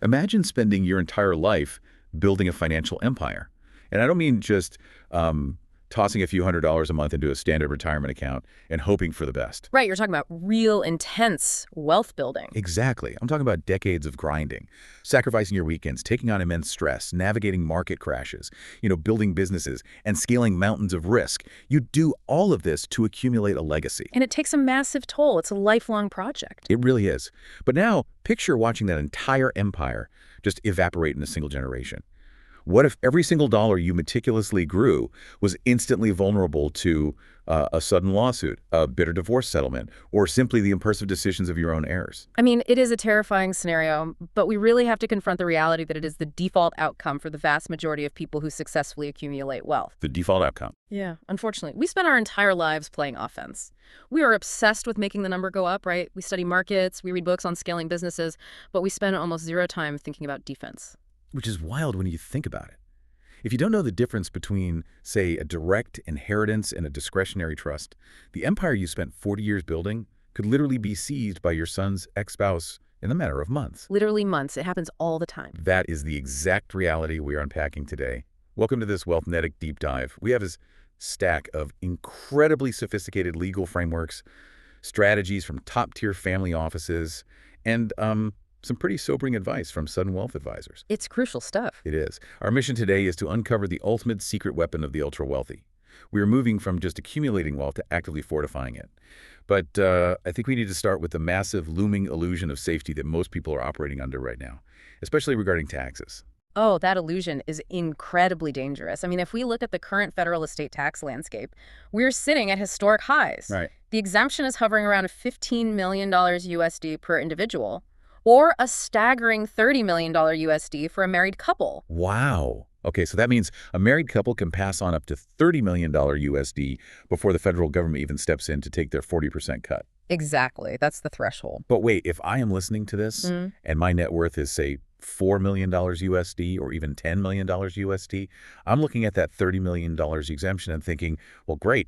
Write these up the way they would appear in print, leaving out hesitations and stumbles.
Imagine spending your entire life building a financial empire. And I don't mean just tossing a few $100s a month into a standard retirement account and hoping for the best. Right, you're talking about real intense wealth building. Exactly. I'm talking about decades of grinding, sacrificing your weekends, taking on immense stress, navigating market crashes, building businesses, and scaling mountains of risk. You do all of this to accumulate a legacy. And it takes a massive toll. It's a lifelong project. It really is. But now, picture watching that entire empire just evaporate in a single generation. What if every single dollar you meticulously grew was instantly vulnerable to a sudden lawsuit, a bitter divorce settlement, or simply the impulsive decisions of your own heirs? I mean, it is a terrifying scenario, but we really have to confront the reality that it is the default outcome for the vast majority of people who successfully accumulate wealth. The default outcome. Yeah, unfortunately. We spend our entire lives playing offense. We are obsessed with making the number go up, right? We study markets, we read books on scaling businesses, but we spend almost zero time thinking about defense. Which is wild when you think about it. If you don't know the difference between, say, a direct inheritance and a discretionary trust, the empire you spent 40 years building could literally be seized by your son's ex-spouse in a matter of months. Literally months. It happens all the time. That is the exact reality we are unpacking today. Welcome to this Wealthnetic deep dive. We have a stack of incredibly sophisticated legal frameworks, strategies from top-tier family offices, and some pretty sobering advice from sudden wealth advisors. It's crucial stuff. It is. Our mission today is to uncover the ultimate secret weapon of the ultra-wealthy. We are moving from just accumulating wealth to actively fortifying it. But I think we need to start with the massive looming illusion of safety that most people are operating under right now, especially regarding taxes. Oh, that illusion is incredibly dangerous. I mean, if we look at the current federal estate tax landscape, we're sitting at historic highs. Right. The exemption is hovering around $15 million USD per individual, or a staggering $30 million USD for a married couple. Wow. Okay, so that means a married couple can pass on up to $30 million USD before the federal government even steps in to take their 40% cut. Exactly. That's the threshold. But wait, if I am listening to this and my net worth is, say, $4 million USD or even $10 million USD, I'm looking at that $30 million exemption and thinking, well, great,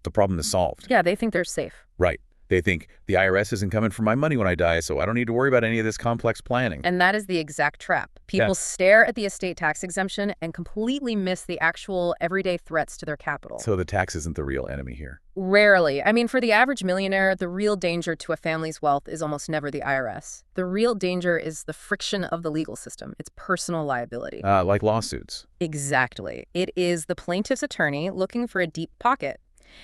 the problem is solved. Yeah, they think they're safe. Right. They think the IRS isn't coming for my money when I die, so I don't need to worry about any of this complex planning. And that is the exact trap. People stare at the estate tax exemption and completely miss the actual everyday threats to their capital. So the tax isn't the real enemy here. Rarely. I mean, for the average millionaire, the real danger to a family's wealth is almost never the IRS. The real danger is the friction of the legal system. It's personal liability. Like lawsuits. Exactly. It is the plaintiff's attorney looking for a deep pocket.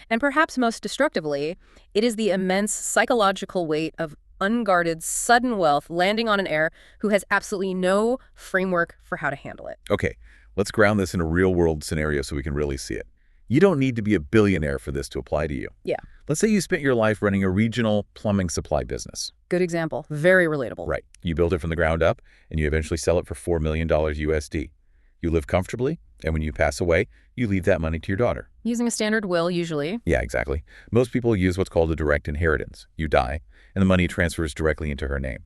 And perhaps most destructively, it is the immense psychological weight of unguarded, sudden wealth landing on an heir who has absolutely no framework for how to handle it. Okay, let's ground this in a real-world scenario so we can really see it. You don't need to be a billionaire for this to apply to you. Yeah. Let's say you spent your life running a regional plumbing supply business. Good example. Very relatable. Right. You build it from the ground up, and you eventually sell it for $4 million USD. You live comfortably, and when you pass away, you leave that money to your daughter. Using a standard will, usually. Yeah, exactly. Most people use what's called a direct inheritance. You die, and the money transfers directly into her name.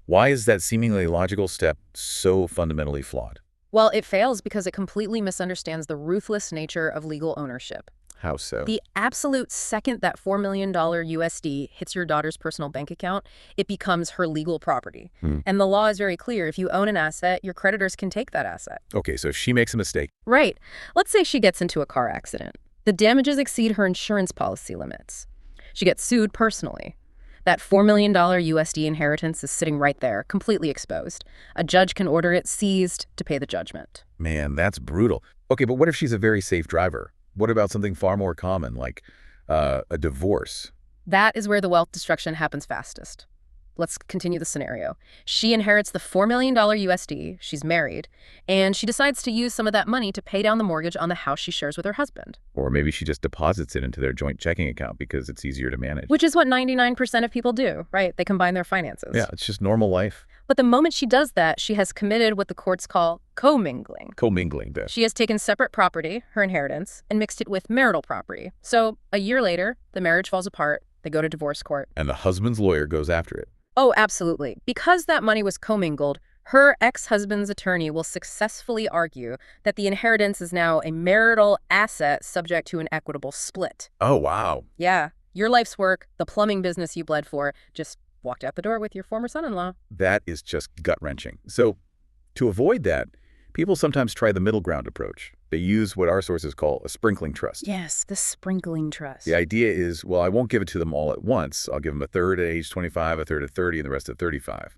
Why is that seemingly logical step so fundamentally flawed? Well, it fails because it completely misunderstands the ruthless nature of legal ownership. How so? The absolute second that $4 million USD hits your daughter's personal bank account, it becomes her legal property. And the law is very clear. If you own an asset, your creditors can take that asset. Okay, so if she makes a mistake. Right. Let's say she gets into a car accident. The damages exceed her insurance policy limits. She gets sued personally. That $4 million USD inheritance is sitting right there, completely exposed. A judge can order it seized to pay the judgment. Man, that's brutal. Okay, but what if she's a very safe driver? What about something far more common, like a divorce? That is where the wealth destruction happens fastest. Let's continue the scenario. She inherits the $4 million USD, she's married, and she decides to use some of that money to pay down the mortgage on the house she shares with her husband. Or maybe she just deposits it into their joint checking account because it's easier to manage. Which is what 99% of people do, right? They combine their finances. Yeah, it's just normal life. But the moment she does that, she has committed what the courts call commingling. Commingling, then. She has taken separate property, her inheritance, and mixed it with marital property. So a year later, the marriage falls apart, they go to divorce court. And the husband's lawyer goes after it. Oh, absolutely. Because that money was commingled, her ex-husband's attorney will successfully argue that the inheritance is now a marital asset subject to an equitable split. Oh, wow. Yeah. Your life's work, the plumbing business you bled for, just walked out the door with your former son-in-law. That is just gut-wrenching. So to avoid that, people sometimes try the middle ground approach. They use what our sources call a sprinkling trust. Yes, the sprinkling trust. The idea is, well, I won't give it to them all at once. I'll give them a third at age 25, a third at 30, and the rest at 35.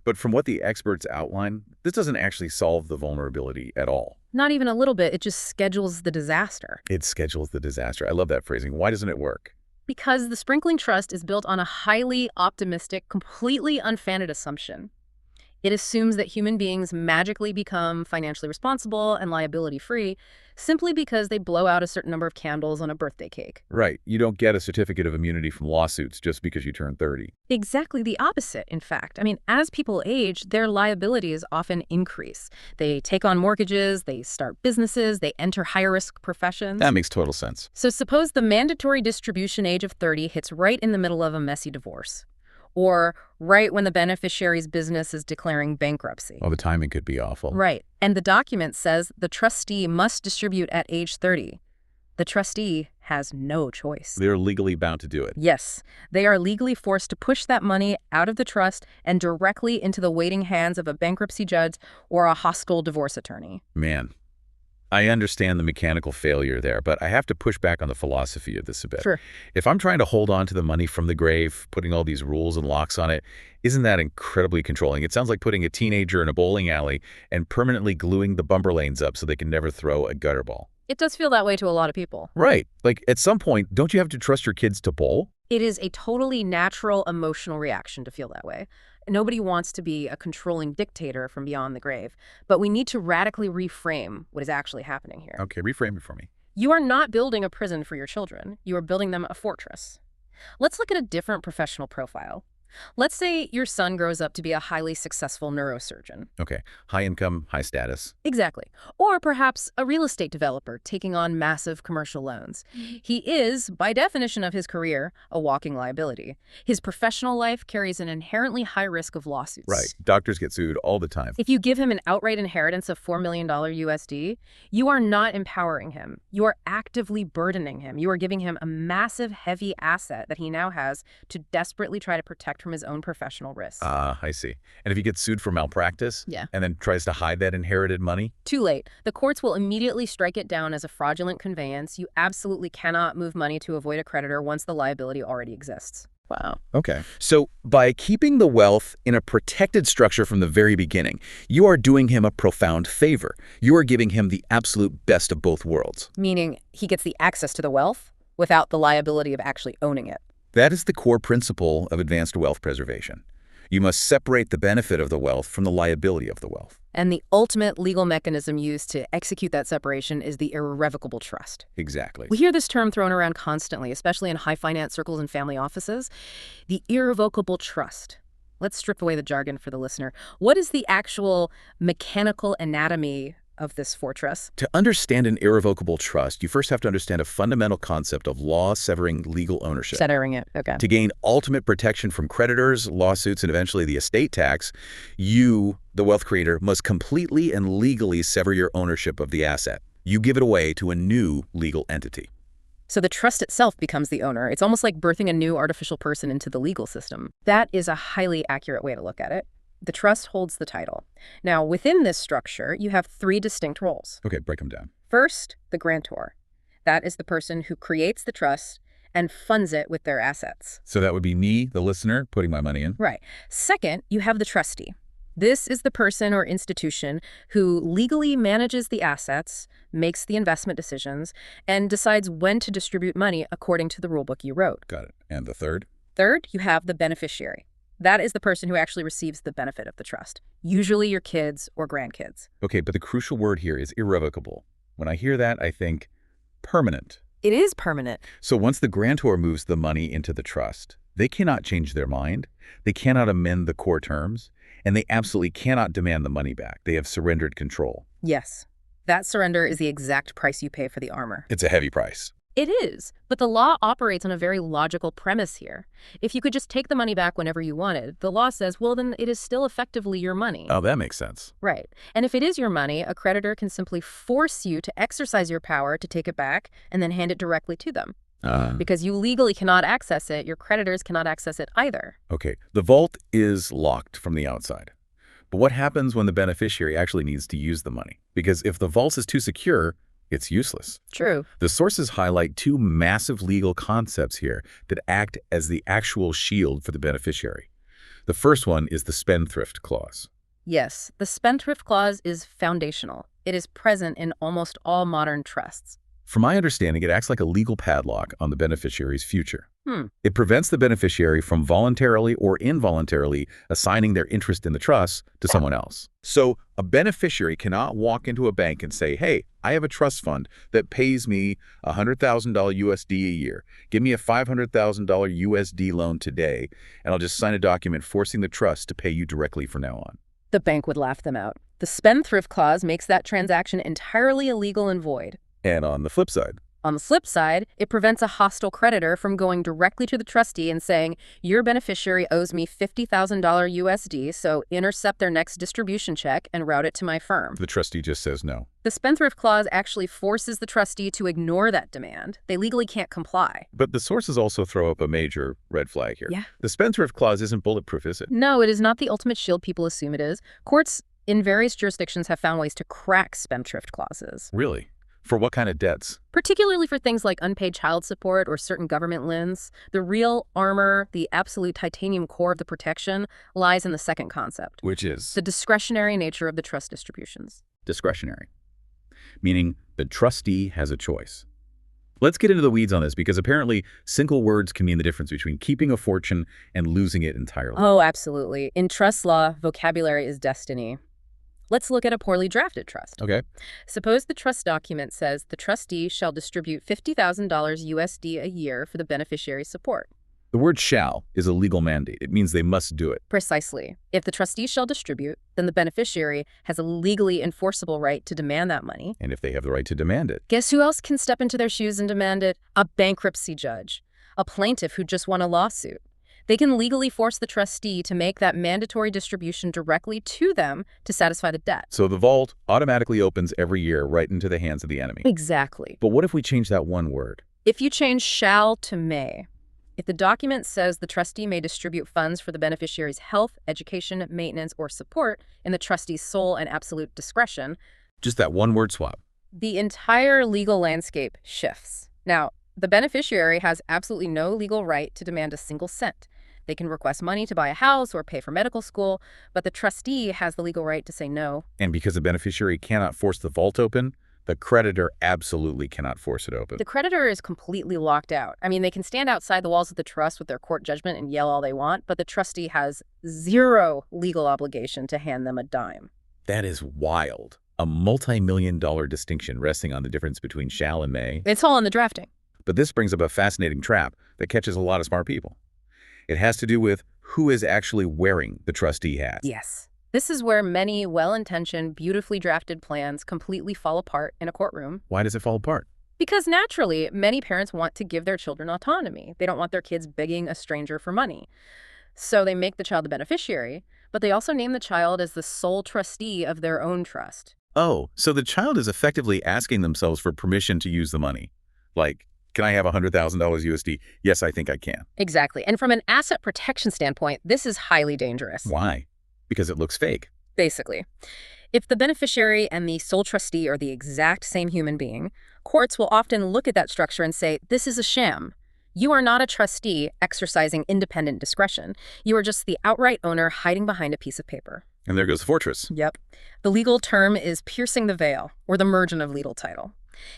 But from what the experts outline, this doesn't actually solve the vulnerability at all. Not even a little bit. It just schedules the disaster. It schedules the disaster. I love that phrasing. Why doesn't it work? Because the sprinkling trust is built on a highly optimistic, completely unfounded assumption. It assumes that human beings magically become financially responsible and liability-free simply because they blow out a certain number of candles on a birthday cake. Right. You don't get a certificate of immunity from lawsuits just because you turn 30. Exactly the opposite, in fact. I mean, as people age, their liabilities often increase. They take on mortgages, they start businesses, they enter higher-risk professions. That makes total sense. So suppose the mandatory distribution age of 30 hits right in the middle of a messy divorce. Or right when the beneficiary's business is declaring bankruptcy. Well, the timing could be awful. Right. And the document says the trustee must distribute at age 30. The trustee has no choice. They're legally bound to do it. Yes. They are legally forced to push that money out of the trust and directly into the waiting hands of a bankruptcy judge or a hostile divorce attorney. Man, I understand the mechanical failure there, but I have to push back on the philosophy of this a bit. Sure. If I'm trying to hold on to the money from the grave, putting all these rules and locks on it, isn't that incredibly controlling? It sounds like putting a teenager in a bowling alley and permanently gluing the bumper lanes up so they can never throw a gutter ball. It does feel that way to a lot of people. Right. Like, at some point, don't you have to trust your kids to bowl? It is a totally natural emotional reaction to feel that way. Nobody wants to be a controlling dictator from beyond the grave, but we need to radically reframe what is actually happening here. Okay, reframe it for me. You are not building a prison for your children. You are building them a fortress. Let's look at a different professional profile. Let's say your son grows up to be a highly successful neurosurgeon. Okay, high income, high status. Exactly. Or perhaps a real estate developer taking on massive commercial loans. He is, by definition of his career, a walking liability. His professional life carries an inherently high risk of lawsuits. Right. Doctors get sued all the time. If you give him an outright inheritance of $4 million USD, you are not empowering him. You are actively burdening him. You are giving him a massive, heavy asset that he now has to desperately try to protect from his own professional risk. I see. And if he gets sued for malpractice? Yeah. And then tries to hide that inherited money? Too late. The courts will immediately strike it down as a fraudulent conveyance. You absolutely cannot move money to avoid a creditor once the liability already exists. Wow. Okay. So by keeping the wealth in a protected structure from the very beginning, you are doing him a profound favor. You are giving him the absolute best of both worlds. Meaning he gets the access to the wealth without the liability of actually owning it. That is the core principle of advanced wealth preservation. You must separate the benefit of the wealth from the liability of the wealth. And the ultimate legal mechanism used to execute that separation is the irrevocable trust. Exactly. We hear this term thrown around constantly, especially in high finance circles and family offices. The irrevocable trust. Let's strip away the jargon for the listener. What is the actual mechanical anatomy of this fortress? To understand an irrevocable trust, you first have to understand a fundamental concept of law-severing legal ownership. Severing it, okay. To gain ultimate protection from creditors, lawsuits, and eventually the estate tax, you, the wealth creator, must completely and legally sever your ownership of the asset. You give it away to a new legal entity. So the trust itself becomes the owner. It's almost like birthing a new artificial person into the legal system. That is a highly accurate way to look at it. The trust holds the title. Now, within this structure, you have three distinct roles. Okay, break them down. First, the grantor. That is the person who creates the trust and funds it with their assets. So that would be me, the listener, putting my money in. Right. Second, you have the trustee. This is the person or institution who legally manages the assets, makes the investment decisions, and decides when to distribute money according to the rulebook you wrote. Got it. And the third? Third, you have the beneficiary. That is the person who actually receives the benefit of the trust, usually your kids or grandkids. Okay, but the crucial word here is irrevocable. When I hear that, I think permanent. It is permanent. So once the grantor moves the money into the trust, they cannot change their mind, they cannot amend the core terms, and they absolutely cannot demand the money back. They have surrendered control. Yes. That surrender is the exact price you pay for the armor. It's a heavy price. It is, but the law operates on a very logical premise here. If you could just take the money back whenever you wanted, the law says, well, then it is still effectively your money. Oh, that makes sense. Right. And if it is your money, a creditor can simply force you to exercise your power to take it back and then hand it directly to them. Because you legally cannot access it, your creditors cannot access it either. Okay, the vault is locked from the outside. But what happens when the beneficiary actually needs to use the money? Because if the vault is too secure, it's useless. True. The sources highlight two massive legal concepts here that act as the actual shield for the beneficiary. The first one is the spendthrift clause. Yes, the spendthrift clause is foundational. It is present in almost all modern trusts. From my understanding, it acts like a legal padlock on the beneficiary's future. Hmm. It prevents the beneficiary from voluntarily or involuntarily assigning their interest in the trust to someone else. So a beneficiary cannot walk into a bank and say, hey, I have a trust fund that pays me $100,000 USD a year. Give me a $500,000 USD loan today, and I'll just sign a document forcing the trust to pay you directly from now on. The bank would laugh them out. The spendthrift clause makes that transaction entirely illegal and void. And on the flip side, On the flip side, it prevents a hostile creditor from going directly to the trustee and saying, your beneficiary owes me $50,000 USD, so intercept their next distribution check and route it to my firm. the trustee just says no. The spendthrift clause actually forces the trustee to ignore that demand. They legally can't comply. But the sources also throw up a major red flag here. Yeah. The spendthrift clause isn't bulletproof, is it? No, it is not the ultimate shield people assume it is. Courts in various jurisdictions have found ways to crack spendthrift clauses, Really? For what kind of debts? particularly for things like unpaid child support or certain government loans. The real armor, the absolute titanium core of the protection, lies in the second concept, Which is the discretionary nature of the trust distributions. discretionary, meaning the trustee has a choice. Let's get into the weeds on this because apparently single words can mean the difference between keeping a fortune and losing it entirely. Oh, absolutely. In trust law, vocabulary is destiny. Let's look at a poorly drafted trust. Okay. Suppose the trust document says the trustee shall distribute $50,000 USD a year for the beneficiary's support. The word shall is a legal mandate. It means they must do it. Precisely. If the trustee shall distribute, then the beneficiary has a legally enforceable right to demand that money. And if they have the right to demand it. Guess who else can step into their shoes and demand it? A bankruptcy judge, a plaintiff who just won a lawsuit. They can legally force the trustee to make that mandatory distribution directly to them to satisfy the debt. So the vault automatically opens every year right into the hands of the enemy. Exactly. But what if we change that one word? If you change shall to may, if the document says the trustee may distribute funds for the beneficiary's health, education, maintenance, or support in the trustee's sole and absolute discretion, Just that one word swap. the entire legal landscape shifts. Now, the beneficiary has absolutely no legal right to demand a single cent. They can request money to buy a house or pay for medical school, but the trustee has the legal right to say no. And because the beneficiary cannot force the vault open, the creditor absolutely cannot force it open. The creditor is completely locked out. I mean, they can stand outside the walls of the trust with their court judgment and yell all they want, but the trustee has zero legal obligation to hand them a dime. That is wild. A multi-million-dollar distinction resting on the difference between shall and may. It's all in the drafting. But this brings up a fascinating trap that catches a lot of smart people. It has to do with who is actually wearing the trustee hat. Yes. This is where many well-intentioned, beautifully drafted plans completely fall apart in a courtroom. Why does it fall apart? Because naturally, many parents want to give their children autonomy. They don't want their kids begging a stranger for money. So they make the child the beneficiary, but they also name the child as the sole trustee of their own trust. Oh, so the child is effectively asking themselves for permission to use the money. Like, can I have $100,000 USD? Yes, I think I can. Exactly. And from an asset protection standpoint, this is highly dangerous. Why? Because it looks fake. Basically, if the beneficiary and the sole trustee are the exact same human being, courts will often look at that structure and say, this is a sham. You are not a trustee exercising independent discretion. You are just the outright owner hiding behind a piece of paper. And there goes the fortress. Yep. The legal term is piercing the veil, or the margin of legal title.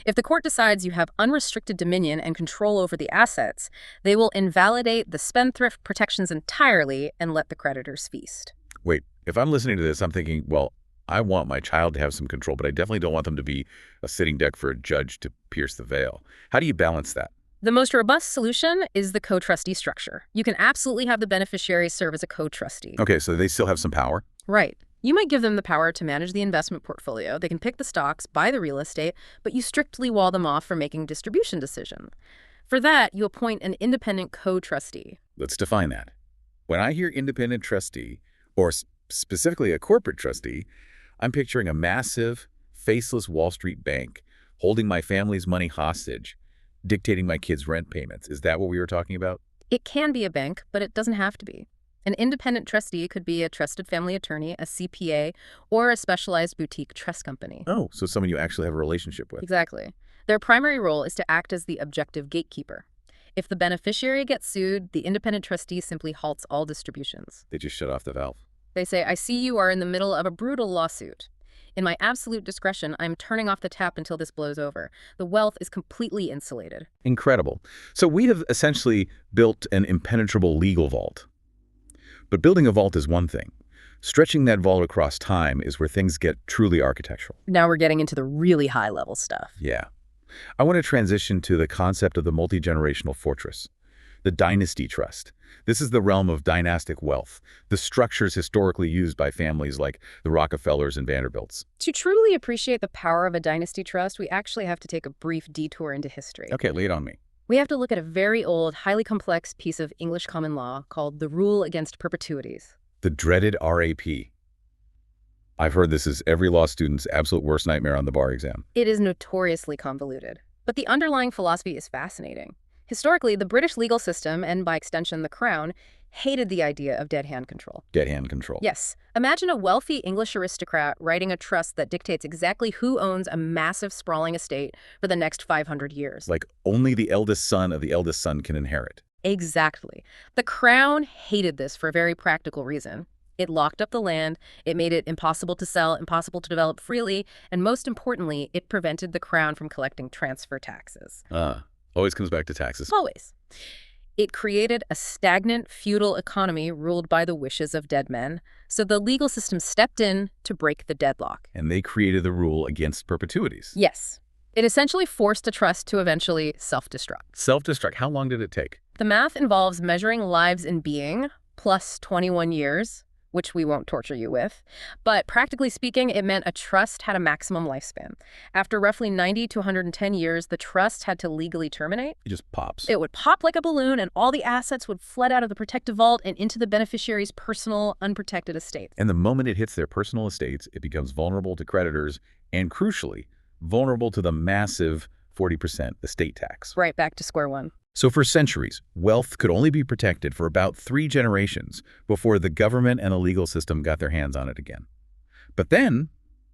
If the court decides you have unrestricted dominion and control over the assets, they will invalidate the spendthrift protections entirely and let the creditors feast. Wait, if I'm listening to this, I'm thinking, well, I want my child to have some control, but I definitely don't want them to be a sitting duck for a judge to pierce the veil. How do you balance that? The most robust solution is the co-trustee structure. You can absolutely have the beneficiary serve as a co-trustee. Okay, so they still have some power? Right. You might give them the power to manage the investment portfolio. They can pick the stocks, buy the real estate, but you strictly wall them off from making distribution decisions. For that, you appoint an independent co-trustee. Let's define that. When I hear independent trustee, or specifically a corporate trustee, I'm picturing a massive, faceless Wall Street bank holding my family's money hostage, dictating my kids' rent payments. Is that what we were talking about? It can be a bank, but it doesn't have to be. An independent trustee could be a trusted family attorney, a CPA, or a specialized boutique trust company. Oh, so someone you actually have a relationship with. Exactly. Their primary role is to act as the objective gatekeeper. If the beneficiary gets sued, the independent trustee simply halts all distributions. They just shut off the valve. They say, I see you are in the middle of a brutal lawsuit. In my absolute discretion, I'm turning off the tap until this blows over. The wealth is completely insulated. Incredible. So we have essentially built an impenetrable legal vault. But building a vault is one thing. Stretching that vault across time is where things get truly architectural. Now we're getting into the really high-level stuff. Yeah. I want to transition to the concept of the multi-generational fortress, the dynasty trust. This is the realm of dynastic wealth, the structures historically used by families like the Rockefellers and Vanderbilts. To truly appreciate the power of a dynasty trust, we actually have to take a brief detour into history. Okay, lay it on me. We have to look at a very old, highly complex piece of English common law called the Rule Against Perpetuities. The dreaded RAP. I've heard this is every law student's absolute worst nightmare on the bar exam. It is notoriously convoluted, but the underlying philosophy is fascinating. Historically, the British legal system, and by extension the Crown, hated the idea of dead hand control. Dead hand control. Yes. Imagine a wealthy English aristocrat writing a trust that dictates exactly who owns a massive sprawling estate for the next 500 years. Like only the eldest son of the eldest son can inherit. Exactly. The Crown hated this for a very practical reason. It locked up the land, it made it impossible to sell, impossible to develop freely, and most importantly, it prevented the Crown from collecting transfer taxes. Always comes back to taxes. Always. It created a stagnant, feudal economy ruled by the wishes of dead men, so the legal system stepped in to break the deadlock. And they created the rule against perpetuities. Yes. It essentially forced a trust to eventually self-destruct. Self-destruct, how long did it take? The math involves measuring lives in being plus 21 years, which we won't torture you with. But practically speaking, it meant a trust had a maximum lifespan. After roughly 90 to 110 years, the trust had to legally terminate. It just pops. It would pop like a balloon, and all the assets would flood out of the protective vault and into the beneficiary's personal, unprotected estate. And the moment it hits their personal estates, it becomes vulnerable to creditors and, crucially, vulnerable to the massive 40% estate tax. Right back to square one. So for centuries, wealth could only be protected for about 3 generations before the government and the legal system got their hands on it again. But then,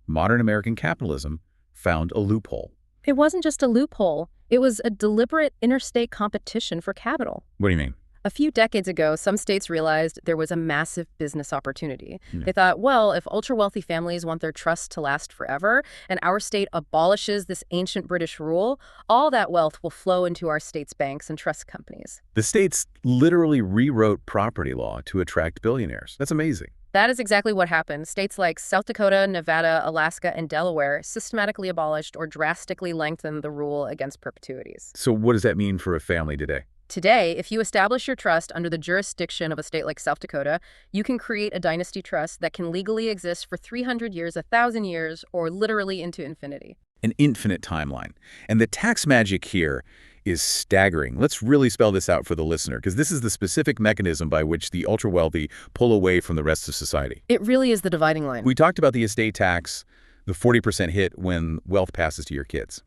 modern American capitalism found a loophole. It wasn't just a loophole. It was a deliberate interstate competition for capital. What do you mean? A few decades ago, some states realized there was a massive business opportunity. Yeah. They thought, well, if ultra-wealthy families want their trusts to last forever, and our state abolishes this ancient British rule, all that wealth will flow into our state's banks and trust companies. The states literally rewrote property law to attract billionaires. That's amazing. That is exactly what happened. States like South Dakota, Nevada, Alaska, and Delaware systematically abolished or drastically lengthened the rule against perpetuities. So what does that mean for a family today? Today, if you establish your trust under the jurisdiction of a state like South Dakota, you can create a dynasty trust that can legally exist for 300 years, 1,000 years, or literally into infinity. An infinite timeline. And the tax magic here is staggering. Let's really spell this out for the listener, because this is the specific mechanism by which the ultra-wealthy pull away from the rest of society. It really is the dividing line. We talked about the estate tax, the 40% hit when wealth passes to your kids.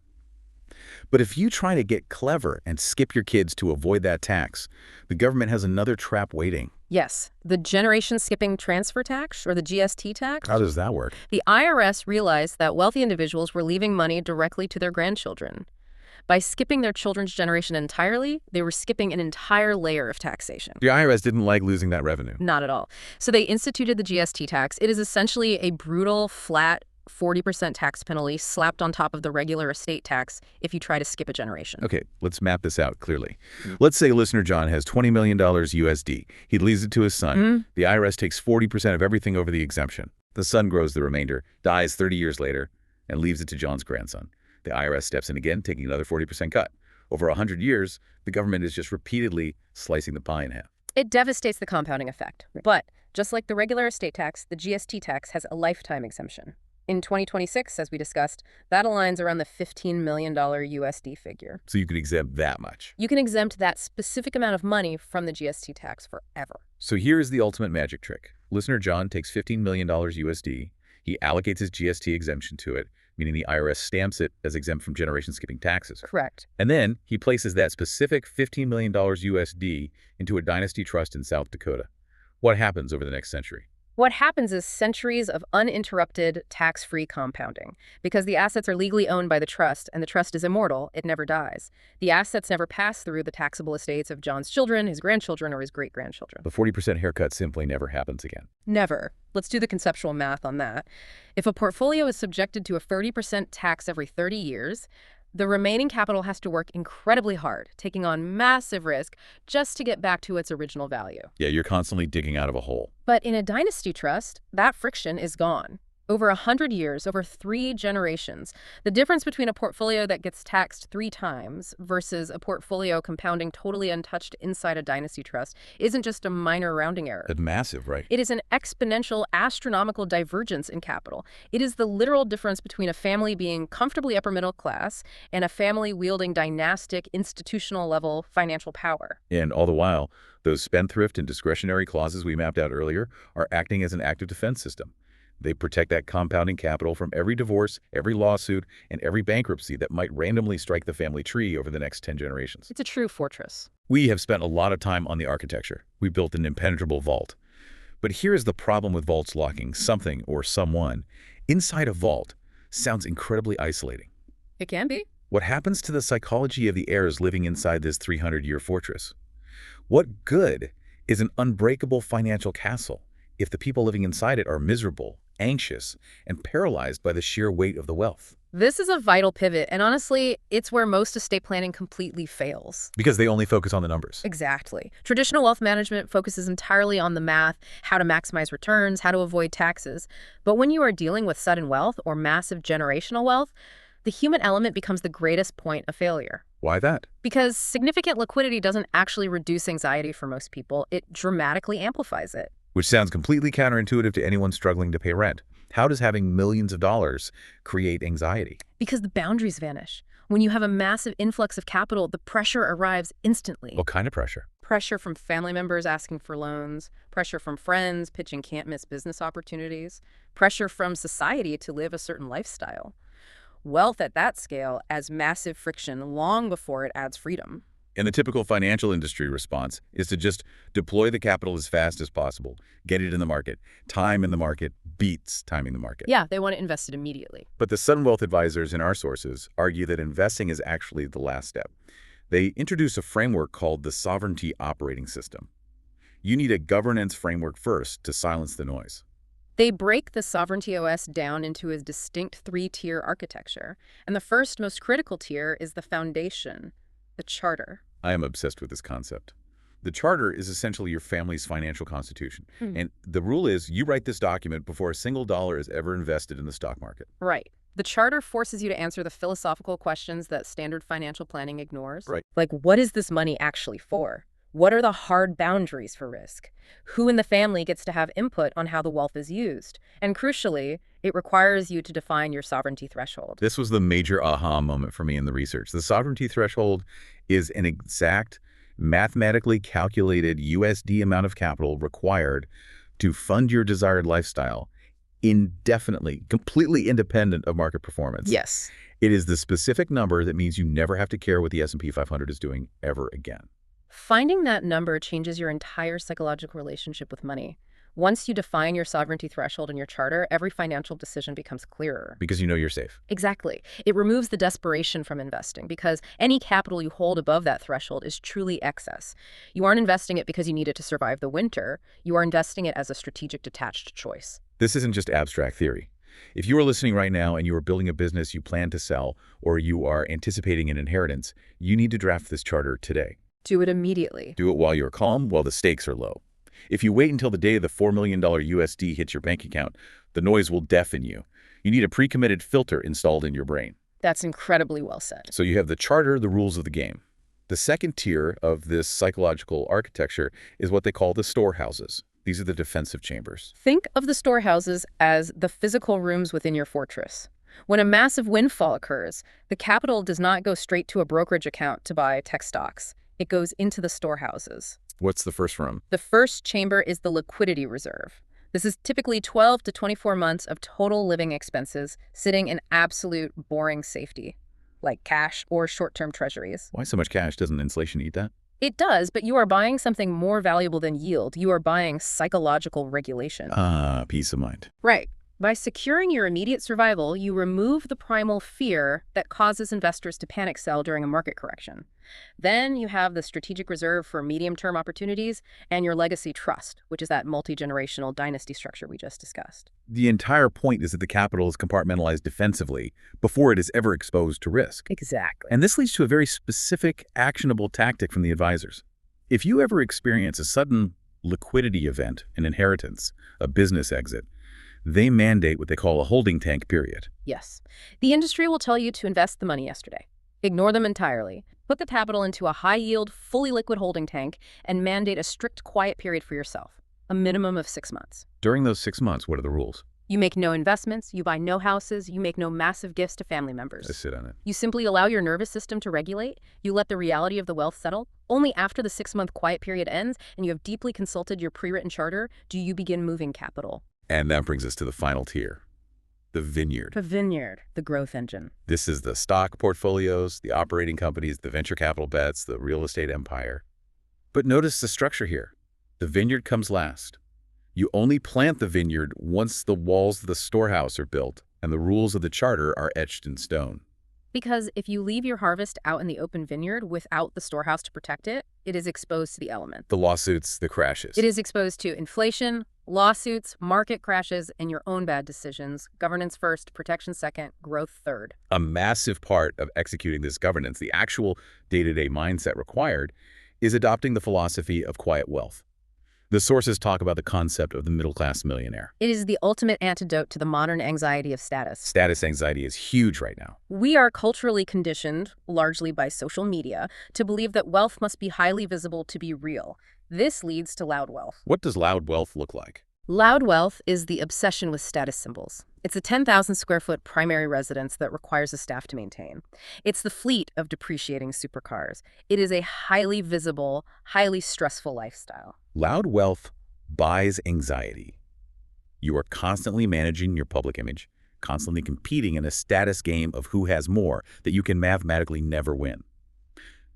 But if you try to get clever and skip your kids to avoid that tax, the government has another trap waiting. Yes, the generation skipping transfer tax, or the GST tax. How does that work? The IRS realized that wealthy individuals were leaving money directly to their grandchildren. By skipping their children's generation entirely, they were skipping an entire layer of taxation. The IRS didn't like losing that revenue. Not at all. So they instituted the GST tax. It is essentially a brutal, flat 40% tax penalty slapped on top of the regular estate tax if you try to skip a generation. Okay, let's map this out clearly. Let's say listener John has $20 million USD. He leaves it to his son. The IRS takes 40% of everything over the exemption. The son grows the remainder, dies 30 years later, and leaves it to John's grandson. The IRS steps in again, taking another 40% cut. Over 100 years, the government is just repeatedly slicing the pie in half. It devastates the compounding effect. But just like the regular estate tax, the GST tax has a lifetime exemption. In 2026, as we discussed, that aligns around the $15 million USD figure. So you could exempt that much. You can exempt that specific amount of money from the GST tax forever. So here is the ultimate magic trick. Listener John takes $15 million USD. He allocates his GST exemption to it, meaning the IRS stamps it as exempt from generation-skipping taxes. Correct. And then he places that specific $15 million USD into a dynasty trust in South Dakota. What happens over the next century? What happens is centuries of uninterrupted tax-free compounding. Because the assets are legally owned by the trust, and the trust is immortal, it never dies. The assets never pass through the taxable estates of John's children, his grandchildren, or his great-grandchildren. The 40% haircut simply never happens again. Never. Let's do the conceptual math on that. If a portfolio is subjected to a 30% tax every 30 years, the remaining capital has to work incredibly hard, taking on massive risk just to get back to its original value. Yeah, you're constantly digging out of a hole. But in a dynasty trust, that friction is gone. Over 100 years, over 3 generations, the difference between a portfolio that gets taxed 3 times versus a portfolio compounding totally untouched inside a dynasty trust isn't just a minor rounding error. That's massive, right? It is an exponential, astronomical divergence in capital. It is the literal difference between a family being comfortably upper middle class and a family wielding dynastic, institutional-level financial power. And all the while, those spendthrift and discretionary clauses we mapped out earlier are acting as an active defense system. They protect that compounding capital from every divorce, every lawsuit, and every bankruptcy that might randomly strike the family tree over the next 10 generations. It's a true fortress. We have spent a lot of time on the architecture. We built an impenetrable vault. But here's the problem with vaults locking something or someone inside a vault sounds incredibly isolating. It can be. What happens to the psychology of the heirs living inside this 300-year fortress? What good is an unbreakable financial castle if the people living inside it are miserable, anxious, and paralyzed by the sheer weight of the wealth? This is a vital pivot, and honestly, it's where most estate planning completely fails. Because they only focus on the numbers. Exactly. Traditional wealth management focuses entirely on the math, how to maximize returns, how to avoid taxes. But when you are dealing with sudden wealth or massive generational wealth, the human element becomes the greatest point of failure. Why that? Because significant liquidity doesn't actually reduce anxiety for most people. It dramatically amplifies it. Which sounds completely counterintuitive to anyone struggling to pay rent. How does having millions of dollars create anxiety? Because the boundaries vanish. When you have a massive influx of capital, the pressure arrives instantly. What kind of pressure? Pressure from family members asking for loans, pressure from friends pitching can't-miss business opportunities, pressure from society to live a certain lifestyle. Wealth at that scale adds massive friction long before it adds freedom. And the typical financial industry response is to just deploy the capital as fast as possible, get it in the market. Time in the market beats timing the market. Yeah, they want to invest it immediately. But the sudden wealth advisors in our sources argue that investing is actually the last step. They introduce a framework called the sovereignty operating system. You need a governance framework first to silence the noise. They break the Sovereignty OS down into a distinct 3-tier architecture. And the first, most critical tier is the foundation, the charter. I am obsessed with this concept. The charter is essentially your family's financial constitution. And the rule is you write this document before a single dollar is ever invested in the stock market. Right. The charter forces you to answer the philosophical questions that standard financial planning ignores. Right. Like, what is this money actually for? What are the hard boundaries for risk? Who in the family gets to have input on how the wealth is used? And crucially, it requires you to define your sovereignty threshold. This was the major aha moment for me in the research. The sovereignty threshold is an exact, mathematically calculated USD amount of capital required to fund your desired lifestyle indefinitely, completely independent of market performance. Yes. It is the specific number that means you never have to care what the S&P 500 is doing ever again. Finding that number changes your entire psychological relationship with money. Once you define your sovereignty threshold in your charter, every financial decision becomes clearer. Because you know you're safe. Exactly. It removes the desperation from investing because any capital you hold above that threshold is truly excess. You aren't investing it because you need it to survive the winter. You are investing it as a strategic detached choice. This isn't just abstract theory. If you are listening right now and you are building a business you plan to sell or you are anticipating an inheritance, you need to draft this charter today. Do it immediately. Do it while you're calm, while the stakes are low. If you wait until the day the $4 million USD hits your bank account, the noise will deafen you. You need a pre-committed filter installed in your brain. That's incredibly well said. So you have the charter, the rules of the game. The second tier of this psychological architecture is what they call the storehouses. These are the defensive chambers. Think of the storehouses as the physical rooms within your fortress. When a massive windfall occurs, the capital does not go straight to a brokerage account to buy tech stocks. It goes into the storehouses. What's the first room? The first chamber is the liquidity reserve. This is typically 12 to 24 months of total living expenses sitting in absolute boring safety, like cash or short-term treasuries. Why so much cash? Doesn't inflation eat that? It does, but you are buying something more valuable than yield. You are buying psychological regulation. Ah, peace of mind. Right. By securing your immediate survival, you remove the primal fear that causes investors to panic sell during a market correction. Then you have the strategic reserve for medium-term opportunities and your legacy trust, which is that multi-generational dynasty structure we just discussed. The entire point is that the capital is compartmentalized defensively before it is ever exposed to risk. Exactly. And this leads to a very specific, actionable tactic from the advisors. If you ever experience a sudden liquidity event, an inheritance, a business exit, they mandate what they call a holding tank period. Yes. The industry will tell you to invest the money yesterday. Ignore them entirely. Put the capital into a high-yield, fully liquid holding tank and mandate a strict quiet period for yourself, a minimum of 6 months. During those 6 months, what are the rules? You make no investments, you buy no houses, you make no massive gifts to family members. I sit on it. You simply allow your nervous system to regulate, you let the reality of the wealth settle. Only after the 6-month quiet period ends and you have deeply consulted your pre-written charter do you begin moving capital. And that brings us to the final tier, the vineyard. The vineyard, the growth engine. This is the stock portfolios, the operating companies, the venture capital bets, the real estate empire. But notice the structure here. The vineyard comes last. You only plant the vineyard once the walls of the storehouse are built and the rules of the charter are etched in stone. Because if you leave your harvest out in the open vineyard without the storehouse to protect it, it is exposed to the elements. The lawsuits, the crashes. It is exposed to inflation, lawsuits, market crashes, and your own bad decisions. Governance first, protection second, growth third. A massive part of executing this governance, the actual day-to-day mindset required, is adopting the philosophy of quiet wealth. The sources talk about the concept of the middle-class millionaire. It is the ultimate antidote to the modern anxiety of status. Status anxiety is huge right now. We are culturally conditioned, largely by social media, to believe that wealth must be highly visible to be real. This leads to loud wealth. What does loud wealth look like? Loud wealth is the obsession with status symbols. It's a 10,000 square foot primary residence that requires a staff to maintain. It's the fleet of depreciating supercars. It is a highly visible, highly stressful lifestyle. Loud wealth buys anxiety. You are constantly managing your public image, constantly competing in a status game of who has more that you can mathematically never win.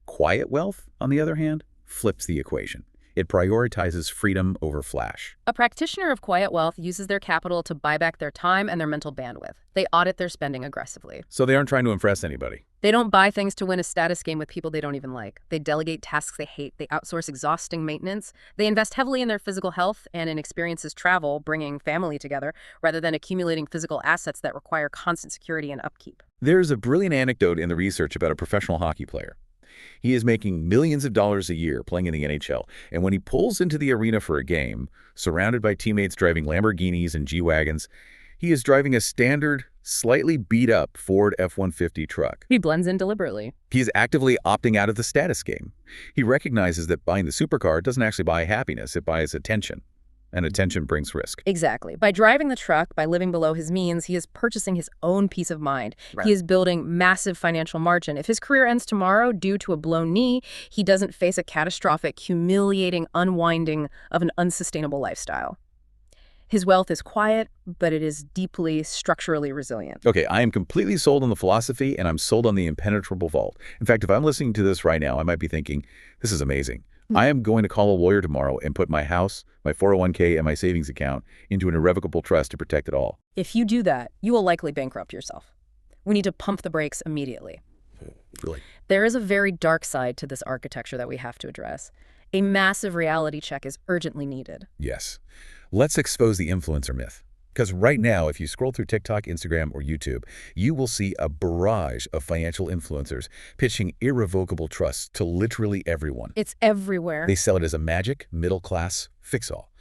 Quiet wealth, on the other hand, flips the equation. It prioritizes freedom over flash. A practitioner of quiet wealth uses their capital to buy back their time and their mental bandwidth. They audit their spending aggressively. So they aren't trying to impress anybody. They don't buy things to win a status game with people they don't even like. They delegate tasks they hate. They outsource exhausting maintenance. They invest heavily in their physical health and in experiences travel, bringing family together, rather than accumulating physical assets that require constant security and upkeep. There's a brilliant anecdote in the research about a professional hockey player. He is making millions of dollars a year playing in the NHL, and when he pulls into the arena for a game, surrounded by teammates driving Lamborghinis and G-Wagons, he is driving a standard, slightly beat-up Ford F-150 truck. He blends in deliberately. He is actively opting out of the status game. He recognizes that buying the supercar doesn't actually buy happiness, it buys attention. And attention brings risk. Exactly. By driving the truck, by living below his means, he is purchasing his own peace of mind. Right. He is building massive financial margin. If his career ends tomorrow due to a blown knee, he doesn't face a catastrophic, humiliating unwinding of an unsustainable lifestyle. His wealth is quiet, but it is deeply structurally resilient. Okay, I am completely sold on the philosophy, and I'm sold on the impenetrable vault. In fact, if I'm listening to this right now, I might be thinking, this is amazing. I am going to call a lawyer tomorrow and put my house, my 401k, and my savings account into an irrevocable trust to protect it all. If you do that, you will likely bankrupt yourself. We need to pump the brakes immediately. Really? There is a very dark side to this architecture that we have to address. A massive reality check is urgently needed. Yes. Let's expose the influencer myth. Because right now, if you scroll through TikTok, Instagram, or YouTube, you will see a barrage of financial influencers pitching irrevocable trusts to literally everyone. It's everywhere. They sell it as a magic, middle-class fix-all.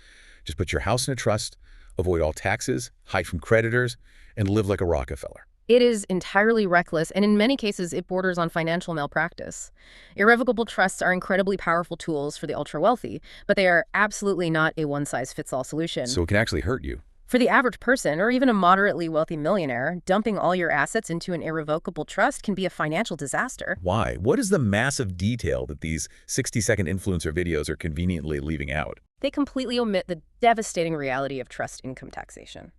Just put your house in a trust, avoid all taxes, hide from creditors, and live like a Rockefeller. It is entirely reckless, and in many cases, it borders on financial malpractice. Irrevocable trusts are incredibly powerful tools for the ultra-wealthy, but they are absolutely not a one-size-fits-all solution. So it can actually hurt you. For the average person, or even a moderately wealthy millionaire, dumping all your assets into an irrevocable trust can be a financial disaster. Why? What is the massive detail that these 60-second influencer videos are conveniently leaving out? They completely omit the devastating reality of trust income taxation.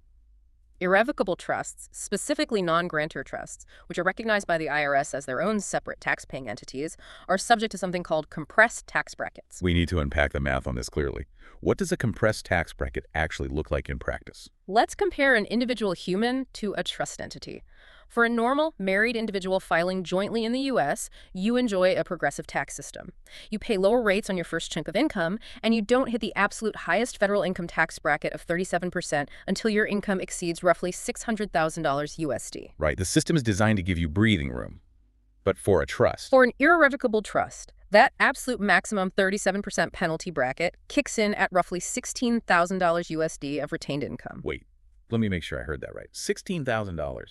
Irrevocable trusts, specifically non-grantor trusts, which are recognized by the IRS as their own separate tax-paying entities, are subject to something called compressed tax brackets. We need to unpack the math on this clearly. What does a compressed tax bracket actually look like in practice? Let's compare an individual human to a trust entity. For a normal, married individual filing jointly in the U.S., you enjoy a progressive tax system. You pay lower rates on your first chunk of income, and you don't hit the absolute highest federal income tax bracket of 37% until your income exceeds roughly $600,000 USD. Right, the system is designed to give you breathing room. But for a trust, For an irrevocable trust, that absolute maximum 37% penalty bracket kicks in at roughly $16,000 USD of retained income. wait, let me make sure I heard that right. $16,000,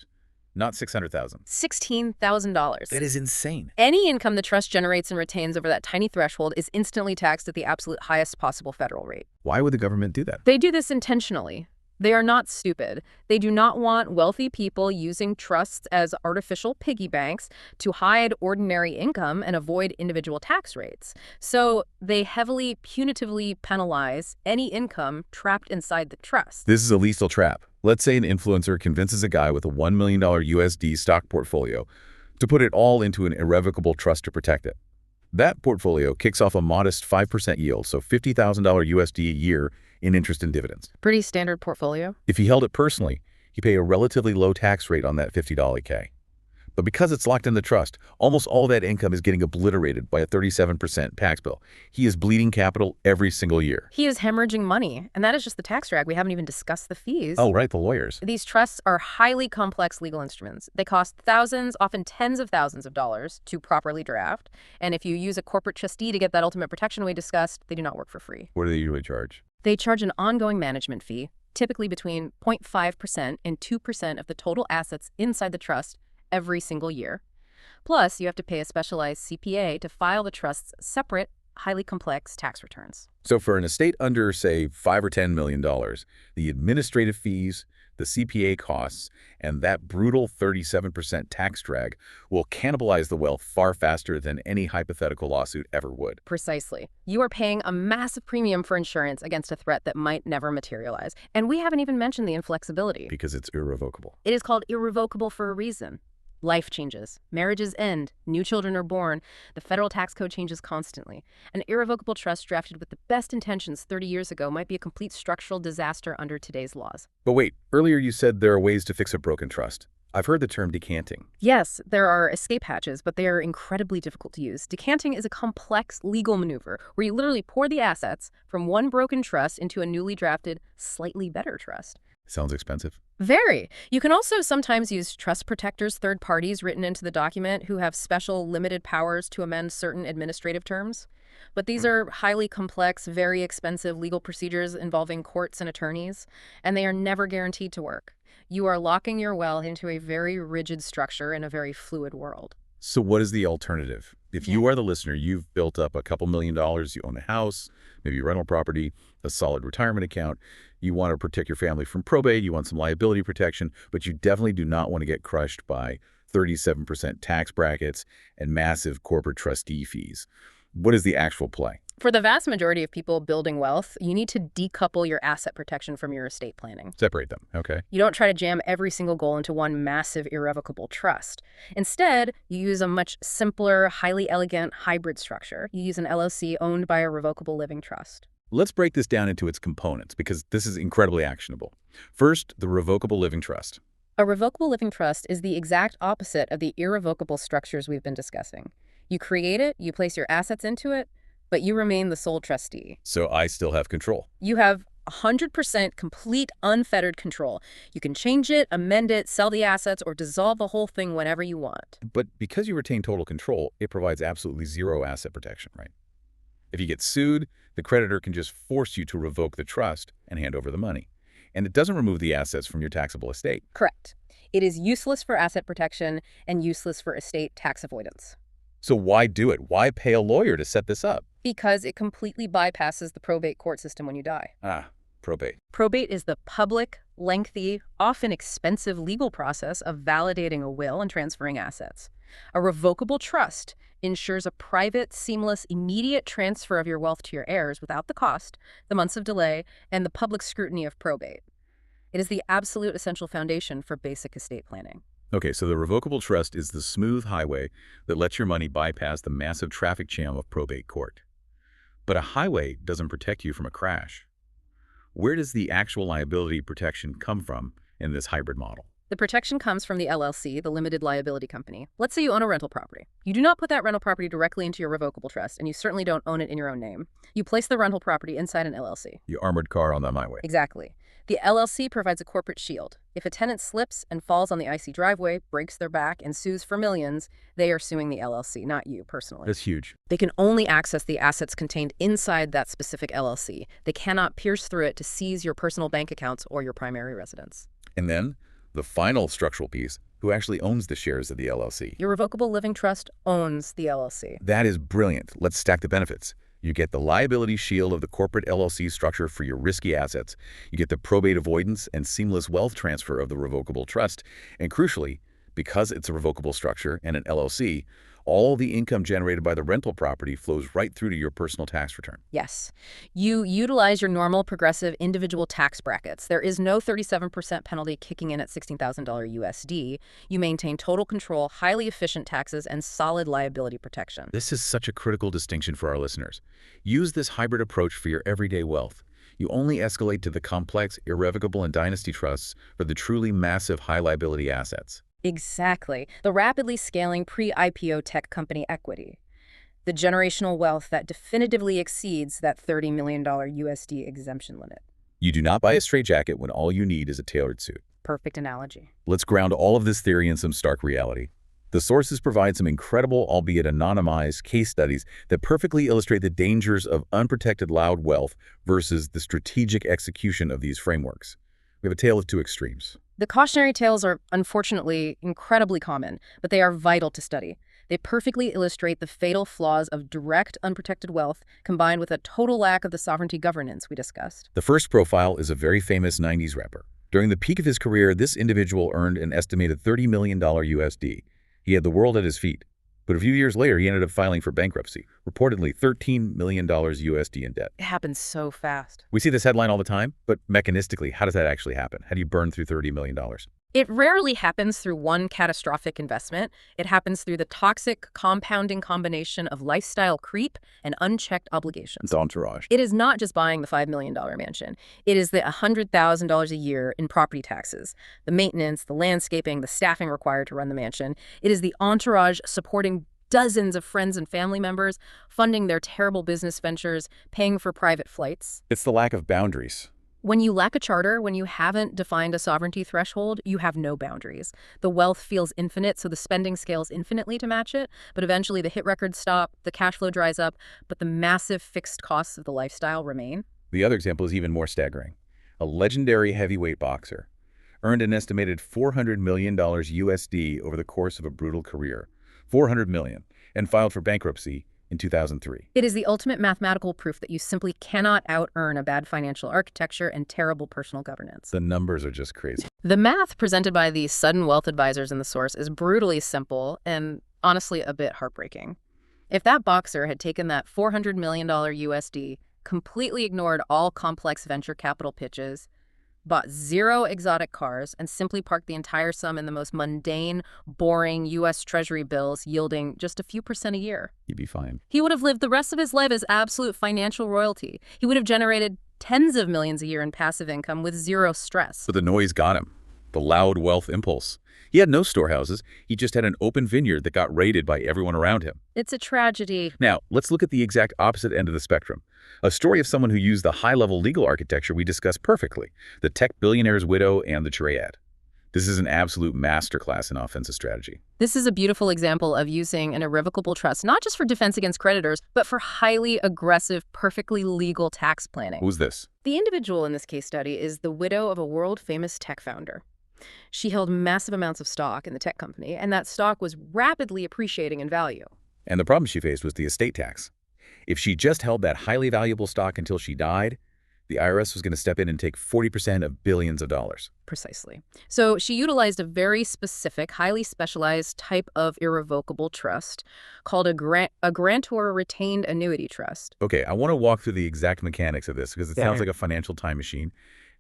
not $600,000. $16,000. That is insane. Any income the trust generates and retains over that tiny threshold is instantly taxed at the absolute highest possible federal rate. Why would the government do that? They do this intentionally. They are not stupid. They do not want wealthy people using trusts as artificial piggy banks to hide ordinary income and avoid individual tax rates. So they heavily punitively penalize any income trapped inside the trust. This is a lethal trap. Let's say an influencer convinces a guy with a $1 million USD stock portfolio to put it all into an irrevocable trust to protect it. That portfolio kicks off a modest 5% yield, so $50,000 USD a year in interest and dividends. Pretty standard portfolio. If he held it personally, he'd pay a relatively low tax rate on that $50K. But because it's locked in the trust, almost all that income is getting obliterated by a 37% tax bill. He is bleeding capital every single year. He is hemorrhaging money, and that is just the tax drag. We haven't even discussed the fees. Oh, right, the lawyers. These trusts are highly complex legal instruments. They cost thousands, often tens of thousands of dollars to properly draft. And if you use a corporate trustee to get that ultimate protection we discussed, they do not work for free. What do they usually charge? They charge an ongoing management fee, typically between 0.5% and 2% of the total assets inside the trust every single year. Plus, you have to pay a specialized CPA to file the trust's separate, highly complex tax returns. So for an estate under, say, $5 or $10 million, the administrative fees, the CPA costs, and that brutal 37% tax drag will cannibalize the wealth far faster than any hypothetical lawsuit ever would. Precisely. You are paying a massive premium for insurance against a threat that might never materialize. And we haven't even mentioned the inflexibility. Because it's irrevocable. It is called irrevocable for a reason. Life changes, marriages end, new children are born, the federal tax code changes constantly. An irrevocable trust drafted with the best intentions 30 years ago might be a complete structural disaster under today's laws. But wait, earlier you said there are ways to fix a broken trust. I've heard the term decanting. Yes, there are escape hatches, but they are incredibly difficult to use. Decanting is a complex legal maneuver where you literally pour the assets from one broken trust into a newly drafted, slightly better trust. Sounds expensive. Very. You can also sometimes use trust protectors, third parties written into the document who have special limited powers to amend certain administrative terms. But these are highly complex, very expensive legal procedures involving courts and attorneys, and they are never guaranteed to work. You are locking your wealth into a very rigid structure in a very fluid world. So what is the alternative? If you are the listener, you've built up a couple $1 million, you own a house, maybe a rental property, a solid retirement account, you want to protect your family from probate, you want some liability protection, but you definitely do not want to get crushed by 37% tax brackets and massive corporate trustee fees. What is the actual play? For the vast majority of people building wealth, you need to decouple your asset protection from your estate planning. Separate them, okay? You don't try to jam every single goal into one massive irrevocable trust. Instead, you use a much simpler, highly elegant hybrid structure. You use an LLC owned by a revocable living trust. Let's break this down into its components because this is incredibly actionable. First, the revocable living trust. A revocable living trust is the exact opposite of the irrevocable structures we've been discussing. You create it, you place your assets into it, but you remain the sole trustee. So I still have control. You have 100% complete unfettered control. You can change it, amend it, sell the assets, or dissolve the whole thing whenever you want. But because you retain total control, it provides absolutely zero asset protection, right? If you get sued, the creditor can just force you to revoke the trust and hand over the money. And it doesn't remove the assets from your taxable estate. Correct. It is useless for asset protection and useless for estate tax avoidance. So why do it? Why pay a lawyer to set this up? Because it completely bypasses the probate court system when you die. probate? Probate is the public, lengthy, often expensive legal process of validating a will and transferring assets. A revocable trust ensures a private, seamless, immediate transfer of your wealth to your heirs without the cost, the months of delay, and the public scrutiny of probate. It is the absolute essential foundation for basic estate planning. Okay, so the revocable trust is the smooth highway that lets your money bypass the massive traffic jam of probate court. But a highway doesn't protect you from a crash. Where does the actual liability protection come from in this hybrid model? The protection comes from the LLC, the limited liability company. Let's say you own a rental property. You do not put that rental property directly into your revocable trust, and you certainly don't own it in your own name. You place the rental property inside an LLC. The armored car on the highway. Exactly. The LLC provides a corporate shield. If a tenant slips and falls on the icy driveway, breaks their back, and sues for millions, they are suing the LLC, not you personally. That's huge. They can only access the assets contained inside that specific LLC. They cannot pierce through it to seize your personal bank accounts or your primary residence. And then, the final structural piece, who actually owns the shares of the LLC? Your revocable living trust owns the LLC. That is brilliant. Let's stack the benefits. You get the liability shield of the corporate LLC structure for your risky assets. You get the probate avoidance and seamless wealth transfer of the revocable trust. And crucially, because it's a revocable structure and an LLC, all the income generated by the rental property flows right through to your personal tax return. Yes. You utilize your normal progressive individual tax brackets. There is no 37% penalty kicking in at $16,000 USD. You maintain total control, highly efficient taxes, and solid liability protection. This is such a critical distinction for our listeners. Use this hybrid approach for your everyday wealth. You only escalate to the complex, irrevocable, and dynasty trusts for the truly massive high liability assets. Exactly. The rapidly scaling pre-IPO tech company equity. The generational wealth that definitively exceeds that $30 million USD exemption limit. You do not buy a straitjacket when all you need is a tailored suit. Perfect analogy. Let's ground all of this theory in some stark reality. The sources provide some incredible, albeit anonymized, case studies that perfectly illustrate the dangers of unprotected loud wealth versus the strategic execution of these frameworks. We have a tale of two extremes. The cautionary tales are, unfortunately, incredibly common, but they are vital to study. They perfectly illustrate the fatal flaws of direct, unprotected wealth combined with a total lack of the sovereignty governance we discussed. The first profile is a very famous 90s rapper. During the peak of his career, this individual earned an estimated $30 million USD. He had the world at his feet. But a few years later, he ended up filing for bankruptcy, reportedly $13 million USD in debt. It happens so fast. We see this headline all the time, but mechanistically, how does that actually happen? How do you burn through $30 million? It rarely happens through one catastrophic investment. It happens through the toxic, compounding combination of lifestyle creep and unchecked obligations. It's entourage. It is not just buying the $5 million mansion. It is the $100,000 a year in property taxes, the maintenance, the landscaping, the staffing required to run the mansion. It is the entourage supporting dozens of friends and family members, funding their terrible business ventures, paying for private flights. It's the lack of boundaries. When you lack a charter, when you haven't defined a sovereignty threshold, you have no boundaries. The wealth feels infinite, so the spending scales infinitely to match it, but eventually the hit records stop, the cash flow dries up, but the massive fixed costs of the lifestyle remain. The other example is even more staggering. A legendary heavyweight boxer earned an estimated $400 million USD over the course of a brutal career. $400 million, and filed for bankruptcy in 2003. It is the ultimate mathematical proof that you simply cannot out-earn a bad financial architecture and terrible personal governance. The numbers are just crazy. The math presented by the sudden wealth advisors in the source is brutally simple and honestly a bit heartbreaking. If that boxer had taken that $400 million USD, completely ignored all complex venture capital pitches, bought 0 exotic cars, and simply parked the entire sum in the most mundane, boring U.S. Treasury bills yielding just a few percent a year, You'd be fine. he would have lived the rest of his life as absolute financial royalty. He would have generated tens of millions a year in passive income with 0 stress. But the noise got him. The loud wealth impulse. He had no storehouses. He just had an open vineyard that got raided by everyone around him. It's a tragedy. Now, let's look at the exact opposite end of the spectrum. A story of someone who used the high-level legal architecture we discussed perfectly, the tech billionaire's widow and the triad. This is an absolute masterclass in offensive strategy. This is a beautiful example of using an irrevocable trust, not just for defense against creditors, but for highly aggressive, perfectly legal tax planning. Who's this? The individual in this case study is the widow of a world-famous tech founder. She held massive amounts of stock in the tech company, and that stock was rapidly appreciating in value. And the problem she faced was the estate tax. If she just held that highly valuable stock until she died, The IRS was going to step in and take 40% of billions of dollars. Precisely. So she utilized a very specific, highly specialized type of irrevocable trust called a grantor retained annuity trust. Okay, I want to walk through the exact mechanics of this because it sounds like a financial time machine.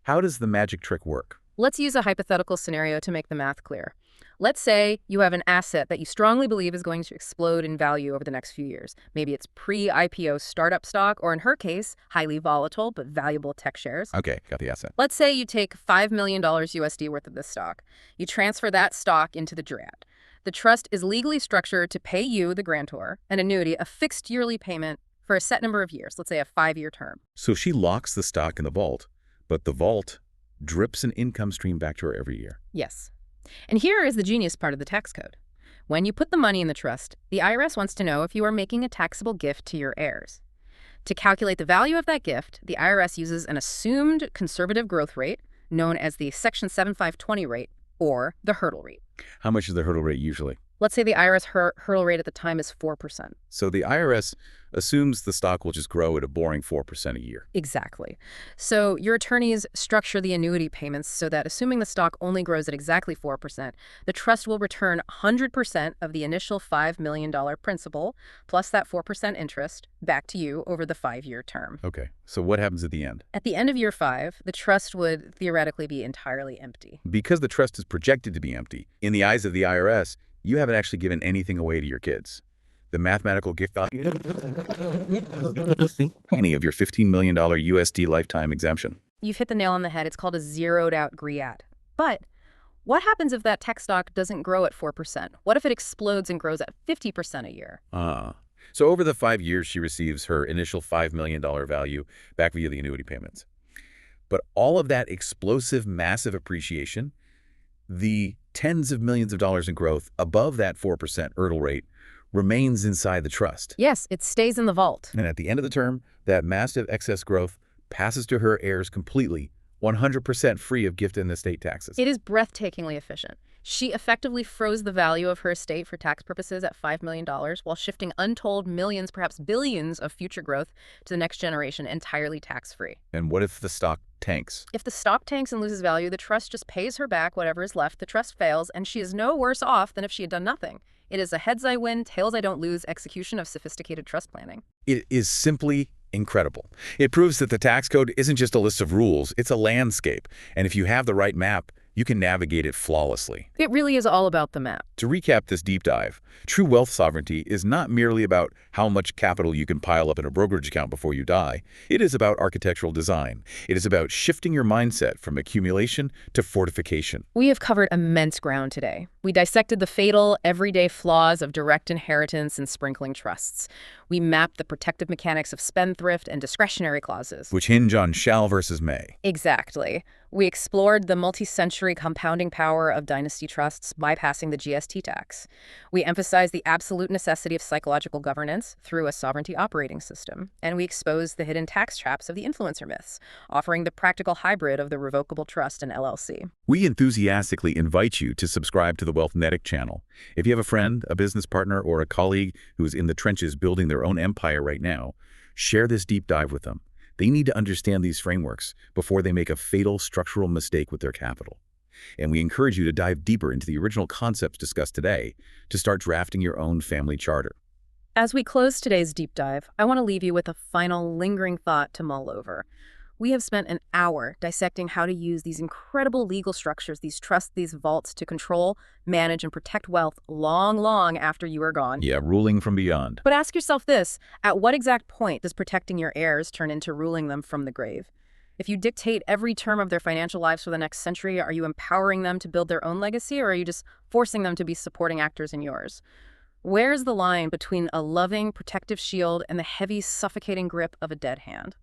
How does the magic trick work? Let's use a hypothetical scenario to make the math clear. Let's say you have an asset that you strongly believe is going to explode in value over the next few years. Maybe it's pre-IPO startup stock, or in her case, highly volatile but valuable tech shares. Okay, got the asset. Let's say you take $5 million USD worth of this stock. You transfer that stock into the DRAD. The trust is legally structured to pay you, the grantor, an annuity, a fixed yearly payment for a set number of years, let's say a 5-year term. So she locks the stock in the vault, but the vault drips an income stream back to her every year. Yes. And here is the genius part of the tax code. When you put the money in the trust, the IRS wants to know if you are making a taxable gift to your heirs. To calculate the value of that gift, the IRS uses an assumed conservative growth rate, known as the Section 7520 rate, or the hurdle rate. How much is the hurdle rate usually? Let's say the IRS hurdle rate at the time is 4%. So the IRS assumes the stock will just grow at a boring 4% a year. Exactly. So your attorneys structure the annuity payments so that, assuming the stock only grows at exactly 4%, the trust will return 100% of the initial $5 million principal, plus that 4% interest, back to you over the 5-year term. Okay, so what happens at the end? At the end of year 5, the trust would theoretically be entirely empty. Because the trust is projected to be empty, in the eyes of the IRS, you haven't actually given anything away to your kids. The mathematical gift value penny of your $15 million USD lifetime exemption. You've hit the nail on the head. It's called a zeroed-out GRIAD. But what happens if that tech stock doesn't grow at 4%? What if it explodes and grows at 50% a year? So over the 5 years, she receives her initial $5 million value back via the annuity payments. But all of that explosive, massive appreciation, the tens of millions of dollars in growth above that 4% hurdle rate, remains inside the trust. Yes, it stays in the vault. And at the end of the term, that massive excess growth passes to her heirs completely, 100% free of gift and estate taxes. It is breathtakingly efficient. She effectively froze the value of her estate for tax purposes at $5 million while shifting untold millions, perhaps billions of future growth to the next generation entirely tax-free. And what if the stock tanks? If the stock tanks and loses value, the trust just pays her back whatever is left. The trust fails, and she is no worse off than if she had done nothing. It is a heads I win, tails I don't lose execution of sophisticated trust planning. It is simply incredible. It proves that the tax code isn't just a list of rules, it's a landscape. And if you have the right map, you can navigate it flawlessly. It really is all about the map. To recap this deep dive, true wealth sovereignty is not merely about how much capital you can pile up in a brokerage account before you die. It is about architectural design. It is about shifting your mindset from accumulation to fortification. We have covered immense ground today. We dissected the fatal, everyday flaws of direct inheritance and sprinkling trusts. We mapped the protective mechanics of spendthrift and discretionary clauses, Which hinge on shall versus may. Exactly. We explored the multi-century compounding power of dynasty trusts, bypassing the GST tax. We emphasized the absolute necessity of psychological governance through a sovereignty operating system. And we exposed the hidden tax traps of the influencer myths, offering the practical hybrid of the revocable trust and LLC. We enthusiastically invite you to subscribe to the Wealthnetic channel. If you have a friend, a business partner, or a colleague who is in the trenches building their own empire right now, share this deep dive with them. They need to understand these frameworks before they make a fatal structural mistake with their capital. And we encourage you to dive deeper into the original concepts discussed today to start drafting your own family charter. As we close today's deep dive, I want to leave you with a final lingering thought to mull over. We have spent an hour dissecting how to use these incredible legal structures, these trusts, these vaults to control, manage, and protect wealth long after you are gone. Yeah, ruling from beyond. But ask yourself this, at what exact point does protecting your heirs turn into ruling them from the grave? If you dictate every term of their financial lives for the next century, are you empowering them to build their own legacy, or are you just forcing them to be supporting actors in yours? Where's the line between a loving, protective shield and the heavy, suffocating grip of a dead hand?